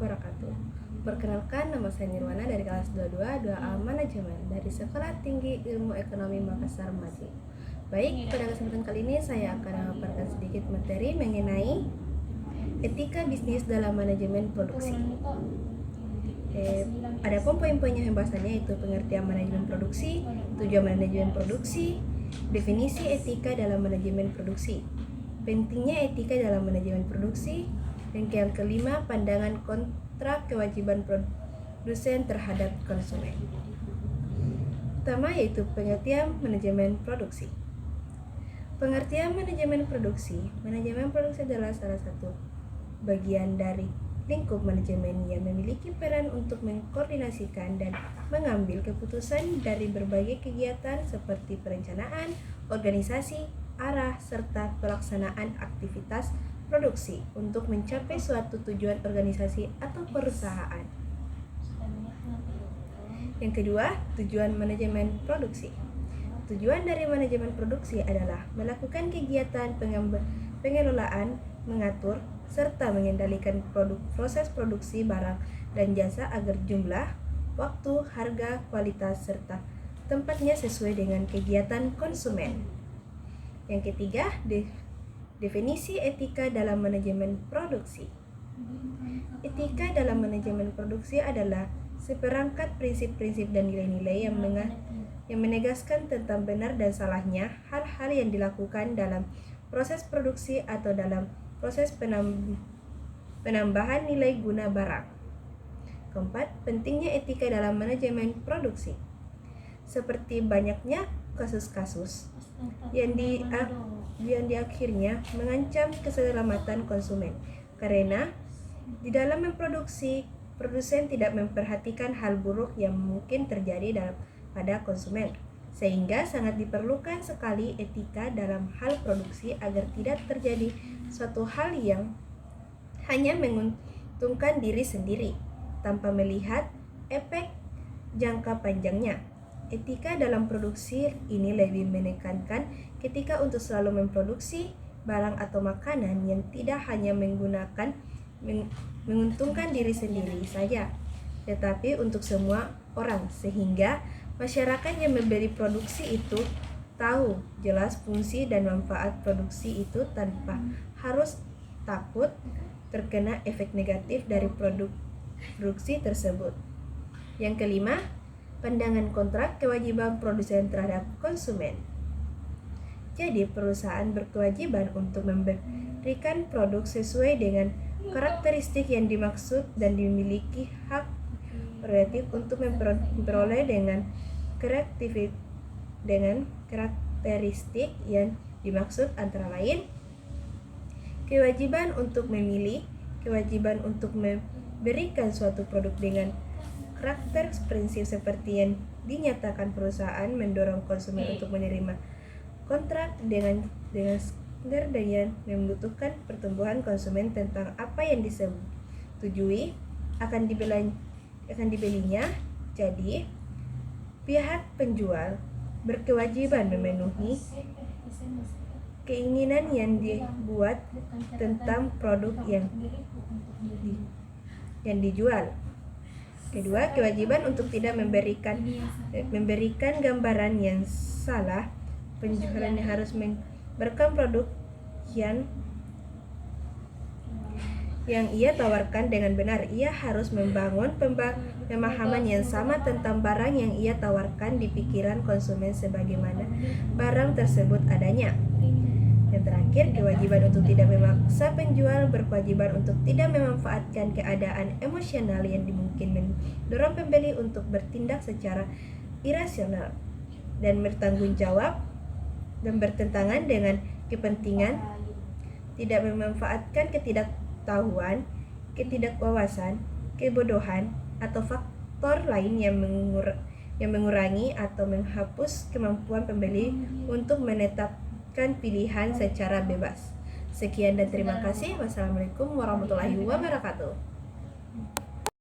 wabarakatuh. Perkenalkan, nama saya Nirwana dari kelas 22 2A Manajemen dari Sekolah Tinggi Ilmu Ekonomi Makassar Maju. Baik, pada kesempatan kali ini saya akan memaparkan sedikit materi mengenai etika bisnis dalam manajemen produksi. Ada poin-poinnya pembahasannya, yaitu pengertian manajemen produksi, tujuan manajemen produksi, definisi etika dalam manajemen produksi, pentingnya etika dalam manajemen produksi, dan yang kelima, pandangan kontrak kewajiban produsen terhadap konsumen. Pertama yaitu pengertian manajemen produksi. Pengertian manajemen produksi adalah salah satu bagian dari lingkup manajemen yang memiliki peran untuk mengkoordinasikan dan mengambil keputusan dari berbagai kegiatan seperti perencanaan, organisasi, arah, serta pelaksanaan aktivitas produksi untuk mencapai suatu tujuan organisasi atau perusahaan. Yang kedua, tujuan manajemen produksi. Tujuan dari manajemen produksi adalah melakukan kegiatan pengelolaan, mengatur, serta mengendalikan proses produksi barang dan jasa agar jumlah, waktu, harga, kualitas, serta tempatnya sesuai dengan kegiatan konsumen. Yang ketiga, definisi etika dalam manajemen produksi. Etika dalam manajemen produksi adalah seperangkat prinsip-prinsip dan nilai-nilai yang menegaskan tentang benar dan salahnya hal-hal yang dilakukan dalam proses produksi atau dalam proses penambahan nilai guna barang. Keempat, pentingnya etika dalam manajemen produksi. Seperti banyaknya kasus-kasus yang akhirnya mengancam keselamatan konsumen karena di dalam memproduksi, produsen tidak memperhatikan hal buruk yang mungkin terjadi pada konsumen, sehingga sangat diperlukan sekali etika dalam hal produksi agar tidak terjadi suatu hal yang hanya menguntungkan diri sendiri tanpa melihat efek jangka panjangnya. Etika dalam produksi ini lebih menekankan ketika untuk selalu memproduksi barang atau makanan yang tidak hanya menguntungkan diri sendiri saja, tetapi untuk semua orang, sehingga masyarakat yang membeli produksi itu tahu jelas fungsi dan manfaat produksi itu tanpa harus takut terkena efek negatif dari produksi tersebut. Yang kelima, pandangan kontrak kewajiban produsen terhadap konsumen. Jadi, perusahaan berkewajiban untuk memberikan produk sesuai dengan karakteristik yang dimaksud dan dimiliki hak prerogatif untuk memperoleh dengan karakteristik yang dimaksud antara lain kewajiban untuk memilih, kewajiban untuk memberikan suatu produk dengan karakter prinsip seperti yang dinyatakan perusahaan, mendorong konsumen untuk menerima kontrak dengan standar dan membutuhkan pertumbuhan konsumen tentang apa yang disetujui akan dibelinya. Jadi, pihak penjual berkewajiban memenuhi keinginan yang dibuat tentang produk yang dijual. Kedua, kewajiban untuk tidak memberikan gambaran yang salah. Penjual harus memberikan produk yang ia tawarkan dengan benar. Ia harus membangun pemahaman yang sama tentang barang yang ia tawarkan di pikiran konsumen sebagaimana barang tersebut adanya. Yang terakhir, kewajiban untuk tidak memaksa. Penjual berkewajiban untuk tidak memanfaatkan keadaan emosional yang mungkin mendorong pembeli untuk bertindak secara irasional dan bertanggung jawab dan bertentangan dengan kepentingan, tidak memanfaatkan ketidaktahuan, ketidakwawasan, kebodohan, atau faktor lain yang mengurangi atau menghapus kemampuan pembeli untuk menetapkan pilihan secara bebas. Sekian dan terima kasih. Wassalamualaikum warahmatullahi wabarakatuh.